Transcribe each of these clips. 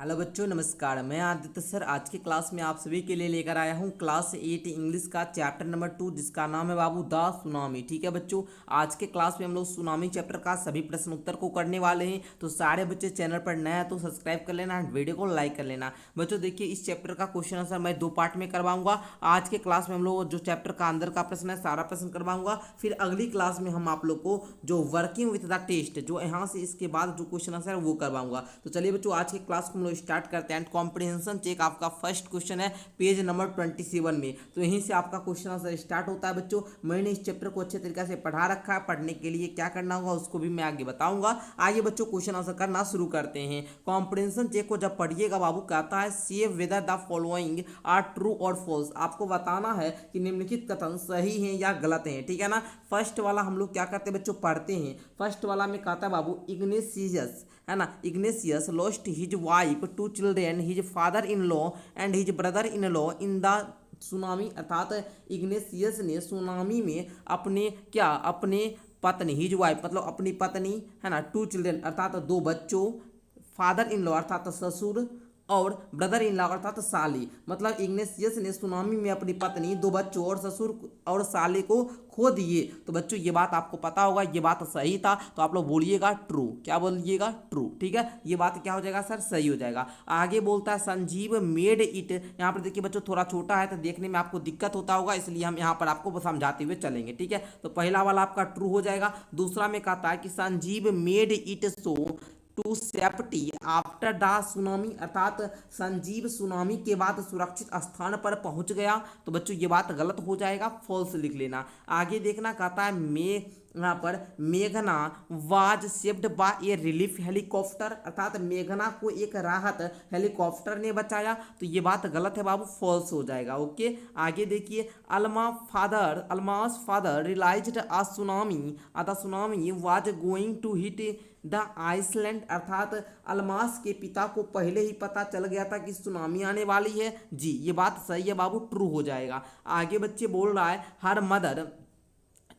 Hello बच्चों, नमस्कार। मैं आदित्य सर आज की क्लास में आप सभी के लिए लेकर आया हूं क्लास 8 इंग्लिश का चैप्टर नंबर 2, जिसका नाम है बाबू द सुनामी। ठीक है बच्चों, आज के क्लास में हम लोग सुनामी चैप्टर का सभी प्रश्न उत्तर को करने वाले हैं। तो सारे बच्चे चैनल पर नए हैं तो सब्सक्राइब कर लेना, वीडियो को लाइक कर लेना। बच्चों देखिए, इस चैप्टर का क्वेश्चन आंसर मैं 2 पार्ट में करवाऊंगा। आज के क्लास में हम लोग जो चैप्टर का अंदर का प्रश्न है सारा प्रश्न करवाऊंगा। फिर अगली क्लास में हम आप लोग को जो वर्किंग विथ द टेस्ट, जो यहाँ से इसके बाद जो क्वेश्चन आंसर है वो करवाऊंगा। तो चलिए बच्चों, आज के क्लास को हम लोग स्टार्ट करते हैं। कॉम्प्रिहेंशन चेक आपका फर्स्ट क्वेश्चन है पेज नंबर 27 में। तो यहीं से आपका क्वेश्चन आंसर स्टार्ट होता है बच्चों। मैंने इस चैप्टर को अच्छे तरीके से पढ़ा रखा है। पढ़ने के लिए क्या करना होगा उसको भी मैं आगे बताऊंगा। आइए बच्चों, क्वेश्चन आंसर करना शुरू करते हैं। कॉम्प्रिहेंशन चेक को जब पढ़िएगा बाबू, कहता है see whether the following are true और फॉल्स। आपको बताना है कि निम्नलिखित कथन सही हैं या गलत हैं। ठीक है ना। फर्स्ट वाला हम लोग क्या करते हैं बच्चों, पढ़ते हैं। फर्स्ट वाला में कहता है बाबू, इग्नेशियस है ना, Ignatius lost his wife two children, his father in law and his brother in law in the tsunami. अर्थात इग्नेशियस ने सुनामी में अपने पत्नी, हिज वाइफ मतलब अपनी पत्नी है ना, टू चिल्ड्रेन अर्थात 2 बच्चों, फादर इन लॉ अर्थात ससुर, और ब्रदर इन लॉ अर्थात साली। मतलब इग्नेशियस ने सुनामी में अपनी पत्नी, 2 बच्चों और ससुर और साली को खो दिए। तो बच्चों ये बात आपको पता होगा, ये बात सही था। तो आप लोग बोलिएगा ट्रू। क्या बोलिएगा? ट्रू। ठीक है, ये बात क्या हो जाएगा सर? सही हो जाएगा। आगे बोलता है संजीव मेड इट। यहाँ पर देखिए बच्चों, थोड़ा छोटा है तो देखने में आपको दिक्कत होता होगा, इसलिए हम यहाँ पर आपको समझाते हुए चलेंगे। ठीक है, तो पहला वाला आपका ट्रू हो जाएगा। दूसरा में कहता है कि Sanjeev made it so to safety after the tsunami. अर्थात संजीव सुनामी के बाद सुरक्षित स्थान पर पहुंच गया। तो बच्चों ये बात गलत हो जाएगा, फॉल्स लिख लेना। आगे देखना, कहता है यहाँ पर मेघना was saved by A relief helicopter. अर्थात मेघना को एक राहत हेलीकॉप्टर ने बचाया। तो ये बात गलत है बाबू, फॉल्स हो जाएगा। ओके, आगे देखिए, Almas father realized a tsunami was going to hit the island. अर्थात अलमास के पिता को पहले ही पता चल गया था कि सुनामी आने वाली है। जी ये बात सही है बाबू, ट्रू हो जाएगा। आगे बच्चे बोल रहा है her mother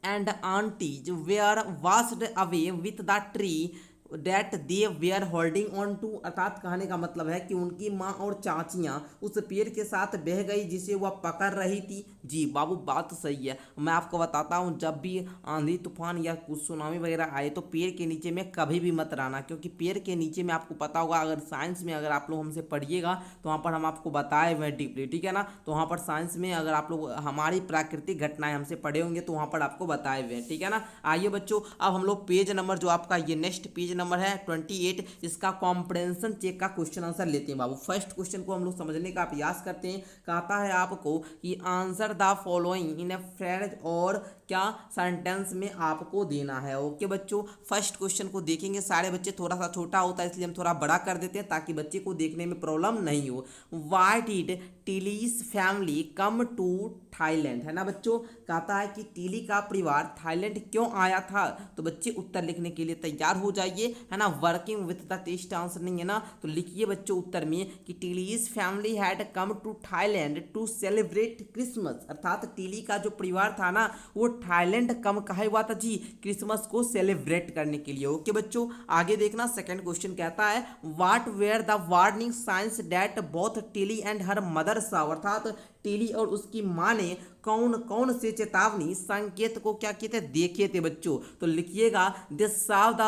and aunties were washed away with the tree that they were holding on to. अर्थात कहने का मतलब है कि उनकी माँ और चाचियाँ उस पेड़ के साथ बह गई जिसे वह पकड़ रही थी। जी बाबू बात सही है। मैं आपको बताता हूँ, जब भी आंधी तूफान या कुछ सुनामी वगैरह आए तो पेड़ के नीचे में कभी भी मत रहना, क्योंकि पेड़ के नीचे में आपको पता होगा, अगर साइंस में अगर आप लोग हमसे पढ़िएगा तो वहाँ पर हम आपको बताए हुए डीपली। ठीक है ना। तो वहाँ पर साइंस में अगर आप लोग हमारी प्राकृतिक घटनाएं हमसे पढ़े होंगे तो वहाँ पर आपको बताए हुए हैं। ठीक है ना। आइए बच्चों, अब हम लोग पेज नंबर जो आपका ये नेक्स्ट पेज नंबर है 28, इसका कॉम्प्रिहेंशन चेक का क्वेश्चन आंसर लेते हैं बाबू। फर्स्ट क्वेश्चन को हम लोग समझने का प्रयास करते हैं। कहता है आपको कि answer the following in A phrase, और क्या सेंटेंस में आपको देना है। ओके बच्चों, फर्स्ट क्वेश्चन को देखेंगे। सारे बच्चे थोड़ा सा छोटा होता है इसलिए हम थोड़ा बड़ा कर देते हैं ताकि बच्चे को देखने में प्रॉब्लम नहीं हो। Why did Tilly's family come to Thailand. है ना बच्चों, कहता है कि टिली का परिवार थाईलैंड क्यों आया था। तो बच्चे उत्तर लिखने के लिए तैयार हो जाइए, है ना। Working with the test answer नहीं है ना, तो लिखिए बच्चों उत्तर में कि Tilly's family had come to Thailand to celebrate Christmas. अर्थात टिली का जो परिवार था ना, वो थाईलैंड कम कहा हुआ था जी, क्रिसमस को सेलिब्रेट करने के लिए। ओके बच्चों, आगे देखना। सेकंड क्वेश्चन कहता है what were the warning signs that both Tilly and her mother saw. अर्थात टिली और उसकी माँ ने कौन कौन से चेतावनी संकेत को क्या किए थे, देखे थे बच्चों। तो लिखिएगा this saw the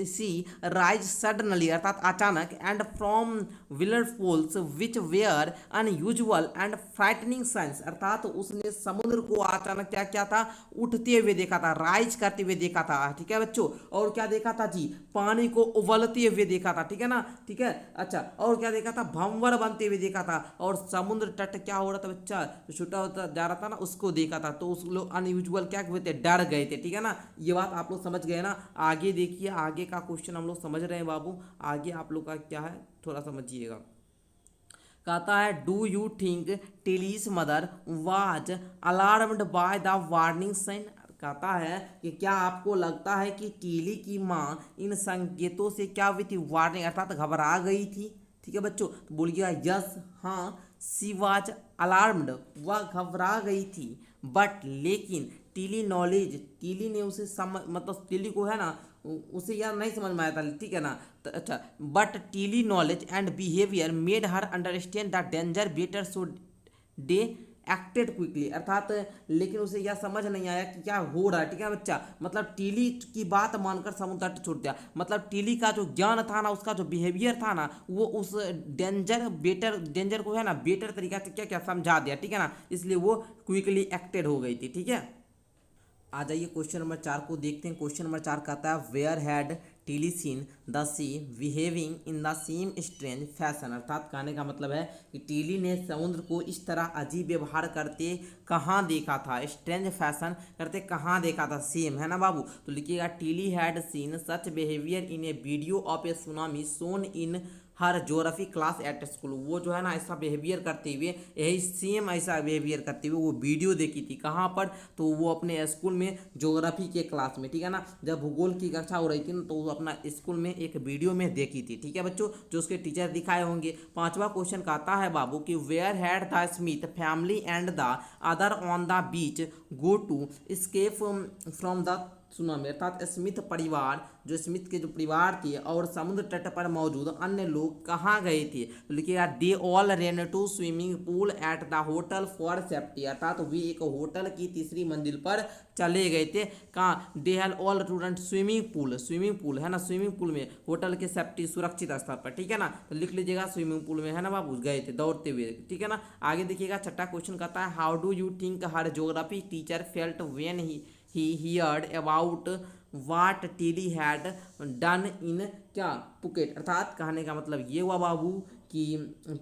sea rise suddenly अर्थात अचानक, एंड फ्रॉम विलरफॉल्स which were unusual and frightening science. अर्थात उसने समुद्र को अचानक क्या क्या था, उठते हुए देखा था, राइज करते हुए देखा था। ठीक है बच्चों, और क्या देखा था जी, पानी को उबलते हुए देखा था। ठीक है ना। ठीक है, अच्छा, और क्या देखा था, भंवर बनते हुए देखा था, और समुद्र तट क्या हो रहा था बच्चा, जो छोटा होता जा रहा था ना, उसको देखा था। तो उस लोग अनयूजुअल क्या हुए थे, डर गए थे। ठीक है ना, ये बात आप लोग समझ गए ना। आगे देखिए, आगे का क्वेश्चन हम लोग समझ रहे हैं बाबू। आगे आप लोग का क्या है थोड़ा समझिएगा। कहता है do you think Tilly's mother was alarmed by the warning sign. कहता है कि क्या आपको लगता है कि टीली की माँ इन संकेतों से क्या हुई थी, वार्निंग अर्थात घबरा गई थी। ठीक है बच्चों, तो बोलिएगा यस, हाँ, सी वाज अलार्म्ड, वह घबरा गई थी। बट लेकिन टीली नॉलेज, टीली ने उसे मतलब टीली को है ना, उसे यार नहीं समझ में आया था। ठीक है ना, अच्छा, but Tilly knowledge and behaviour made her understand the danger better, so day acted quickly. अर्थात लेकिन उसे यह समझ नहीं आया कि क्या हो रहा है, ठीक है बच्चा। मतलब टीली की बात मानकर समुद्र तट छोड़ दिया। मतलब टीली का जो ज्ञान था ना, उसका जो बिहेवियर था ना, वो उस डेंजर को है ना बेटर तरीका से क्या क्या समझा दिया, ठीक है ना। इसलिए वो क्विकली एक्टेड हो गई थी, ठीक है। आ जाइए क्वेश्चन नंबर 4 को देखते हैं। क्वेश्चन नंबर 4 कहता है where had Tilly seen the sea behaving in the same strange fashion. अर्थात कहने का मतलब है कि टीली ने समुद्र को इस तरह अजीब व्यवहार करते कहाँ देखा था, स्ट्रेंज फैशन करते कहाँ देखा था, सेम है ना बाबू। तो लिखिएगा Tilly had seen such behaviour in a video of a tsunami shown in her geography class at school. वो जो है ना ऐसा बिहेवियर करते हुए, यही सेम ऐसा बिहेवियर करते हुए वो वीडियो देखी थी। कहाँ पर? तो वो अपने स्कूल में ज्योग्राफी के क्लास में, ठीक है ना। जब भूगोल की कक्षा हो रही थी ना, तो वो अपना स्कूल में एक वीडियो में देखी थी, ठीक है बच्चों, जो उसके टीचर दिखाए होंगे। पांचवा क्वेश्चन कहता है बाबू कि where had the Smith family and the other on the beach go to escape from the tsunami. अर्थात स्मिथ परिवार, जो स्मिथ के जो परिवार थे और समुद्र तट पर मौजूद अन्य लोग कहाँ गए थे? तो लिखिएगा they all ran to swimming pool at the hotel for safety. अर्थात वे एक होटल की तीसरी मंजिल पर चले गए थे। कहाँ? They have all student swimming pool है ना, स्विमिंग पूल में होटल के सेफ्टी सुरक्षित स्तर पर, ठीक है ना। तो लिख लीजिएगा स्विमिंग पूल में है ना बाबू गए थे दौड़ते हुए, ठीक है ना। आगे देखिएगा छठा क्वेश्चन कहता है how do you think her geography teacher felt when he heard about what Tilly had done in क्या पुकेट। अर्थात कहने का मतलब ये हुआ बाबू कि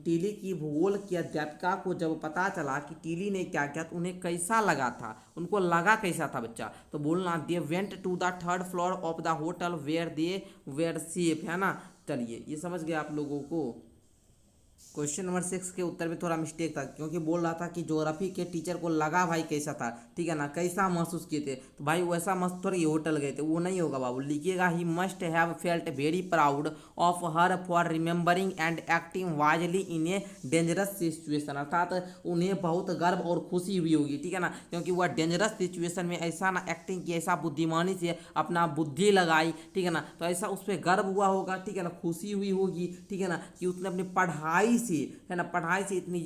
टीली की भूगोल की अध्यापिका को जब पता चला कि टीली ने क्या किया, तो उन्हें कैसा लगा था, उनको लगा कैसा था बच्चा। तो बोलना they went to the third floor of the hotel where they were safe, है ना। चलिए ये समझ गए आप लोगों को। क्वेश्चन नंबर 6 के उत्तर में थोड़ा मिस्टेक था, क्योंकि बोल रहा था कि ज्योग्राफी के टीचर को लगा भाई कैसा था, ठीक है ना, कैसा महसूस किए थे। तो भाई वैसा मस्त थोड़ी होटल गए थे, वो नहीं होगा बाबू। लिखिएगा he must have felt very proud of her for remembering and acting wisely in a dangerous situation. अर्थात उन्हें बहुत गर्व और खुशी हुई होगी, ठीक है ना, क्योंकि वह डेंजरस सिचुएशन में ऐसा ना एक्टिंग की, ऐसा बुद्धिमानी से अपना बुद्धि लगाई, ठीक है ना। तो ऐसा उस पर गर्व हुआ होगा, ठीक है ना, खुशी हुई होगी, ठीक है ना, कि उसने अपनी पढ़ाई से, है ना, पढ़ाई से इतनी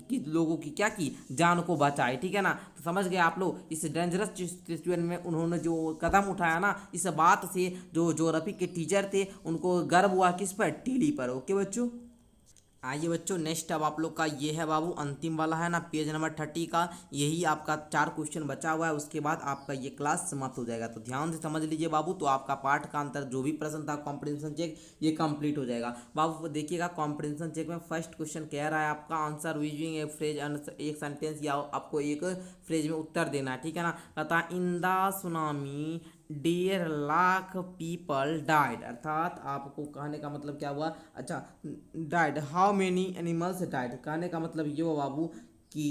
कि लोगों की क्या की, जान को बचाई, ठीक है ना। तो समझ गए आप लोग, इस डेंजरस सिचुएशन में उन्होंने जो कदम उठाया ना, इस बात से जो ज्योग्राफी के टीचर थे उनको गर्व हुआ किस पर? टीली पर। ओके बच्चों। आइए बच्चों नेक्स्ट अब आप लोग का ये है बाबू अंतिम वाला है ना, पेज नंबर 30 का। यही आपका 4 क्वेश्चन बचा हुआ है, उसके बाद आपका ये क्लास समाप्त हो जाएगा। तो ध्यान से समझ लीजिए बाबू, तो आपका पाठ का अंतर जो भी प्रश्न था कॉम्प्रिहेंशन चेक ये कंप्लीट हो जाएगा बाबू। देखिएगा कॉम्प्रिहेंशन चेक में फर्स्ट क्वेश्चन कह रहा है आपका आंसर यूजिंग ए फ्रेज, एक सेंटेंस या आपको एक फ्रेज में उत्तर देना है, ठीक है ना। कहता इन the tsunami 1.5 lakh people died. अर्थात आपको कहने का मतलब क्या हुआ? अच्छा, died, how many animals died. कहने का मतलब ये हुआ बाबू कि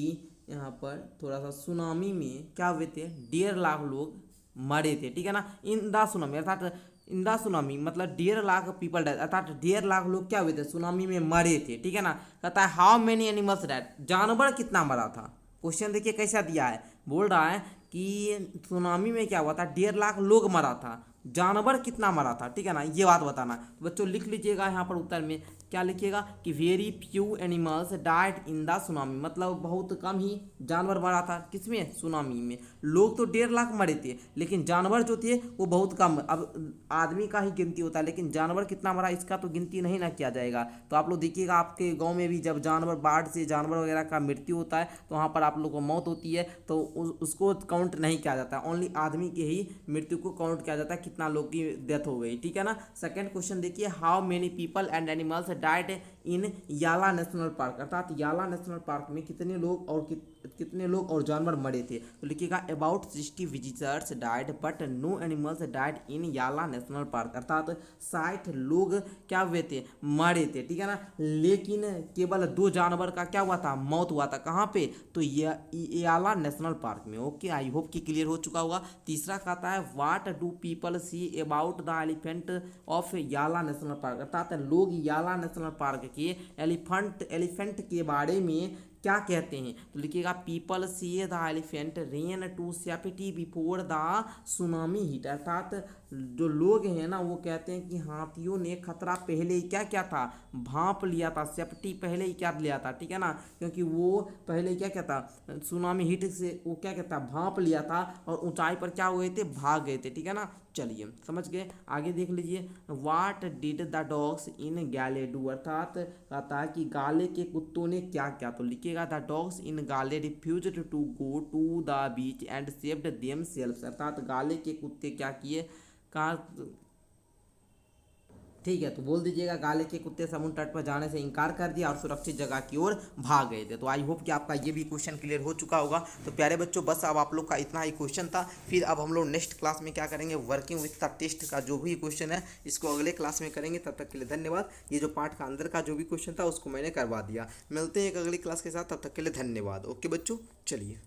यहाँ पर थोड़ा सा सुनामी में क्या हुए थे, 1.5 लाख लोग मरे थे, ठीक है ना। इन द सुनामी अर्थात इन द सुनामी मतलब 1.5 लाख पीपल डाइड, अर्थात 1.5 लाख लोग क्या हुए थे, सुनामी में मरे थे, ठीक है ना। कहता है हाउ मेनी एनिमल्स डाइड, जानवर कितना मरा था। क्वेश्चन देखिए कैसा दिया है, बोल रहा है कि सुनामी में क्या हुआ था, 1.5 लाख लोग मरा था, जानवर कितना मरा था, ठीक है ना, ये बात बताना। तो बच्चों लिख लीजिएगा यहाँ पर उत्तर में क्या लिखिएगा कि very few animals died in the tsunami, मतलब बहुत कम ही जानवर मरा था किसमें, सुनामी में। लोग तो 1.5 लाख मरे थे, लेकिन जानवर जो थे वो बहुत कम। अब आदमी का ही गिनती होता है, लेकिन जानवर कितना मरा इसका तो गिनती नहीं ना किया जाएगा। तो आप लोग देखिएगा आपके गाँव में भी जब जानवर, बाढ़ से जानवर वगैरह का मृत्यु होता है, तो वहाँ पर आप लोग को मौत होती है, तो उसको काउंट नहीं किया जाता, ओनली आदमी के ही मृत्यु को काउंट किया जाता है, कितना लोग की डेथ हो गई, ठीक है ना। सेकंड क्वेश्चन देखिए how many people and animals died in Yala national park. अर्थात याला नेशनल पार्क में कितने लोग और कितने लोग और जानवर मरे थे। तो लिखिएगा about 60 visitors died but no animals died in Yala national park. अर्थात 60 लोग क्या हुए थे, मरे थे, ठीक है ना, लेकिन केवल 2 जानवर का क्या हुआ था, मौत हुआ था। कहाँ पे? तो याला नेशनल पार्क में। ओके, आई होप कि क्लियर हो चुका होगा। तीसरा कहता है what do people see about the elephant of याला नेशनल पार्क। अर्थात लोग याला नेशनल पार्क के एलिफेंट के बारे में क्या कहते हैं। तो लिखिएगा people see the elephant ran to safety before the tsunami hit. अर्थात जो लोग हैं ना वो कहते हैं कि हाथियों ने खतरा पहले ही क्या क्या था, भांप लिया था, सेफ्टी पहले ही क्या लिया था, ठीक है ना, क्योंकि वो पहले ही क्या क्या था, सुनामी हिट से वो क्या कहता भांप लिया था और ऊंचाई पर क्या हुए थे, भाग गए थे, ठीक है ना। चलिए समझ गए, आगे देख लीजिए। What did the dogs in गाले डू, अर्थात कहता है कि गाले के कुत्तों ने क्या क्या, तो लिखिएगा the dogs in Galle refused to go to the beach and saved themselves, अर्थात गाले के कुत्ते क्या किए, कहा, ठीक है, तो बोल दीजिएगा गाले के कुत्ते समुद्र तट पर जाने से इनकार कर दिया और सुरक्षित जगह की ओर भाग गए थे। तो आई होप कि आपका ये भी क्वेश्चन क्लियर हो चुका होगा। तो प्यारे बच्चों बस अब आप लोग का इतना ही क्वेश्चन था, फिर अब हम लोग नेक्स्ट क्लास में क्या करेंगे, वर्किंग विथ द टेस्ट का जो भी क्वेश्चन है इसको अगले क्लास में करेंगे। तब तक के लिए धन्यवाद। ये जो पार्ट का अंदर का जो भी क्वेश्चन था उसको मैंने करवा दिया। मिलते हैं एक अगली क्लास के साथ, तब तक के लिए धन्यवाद। ओके बच्चों, चलिए।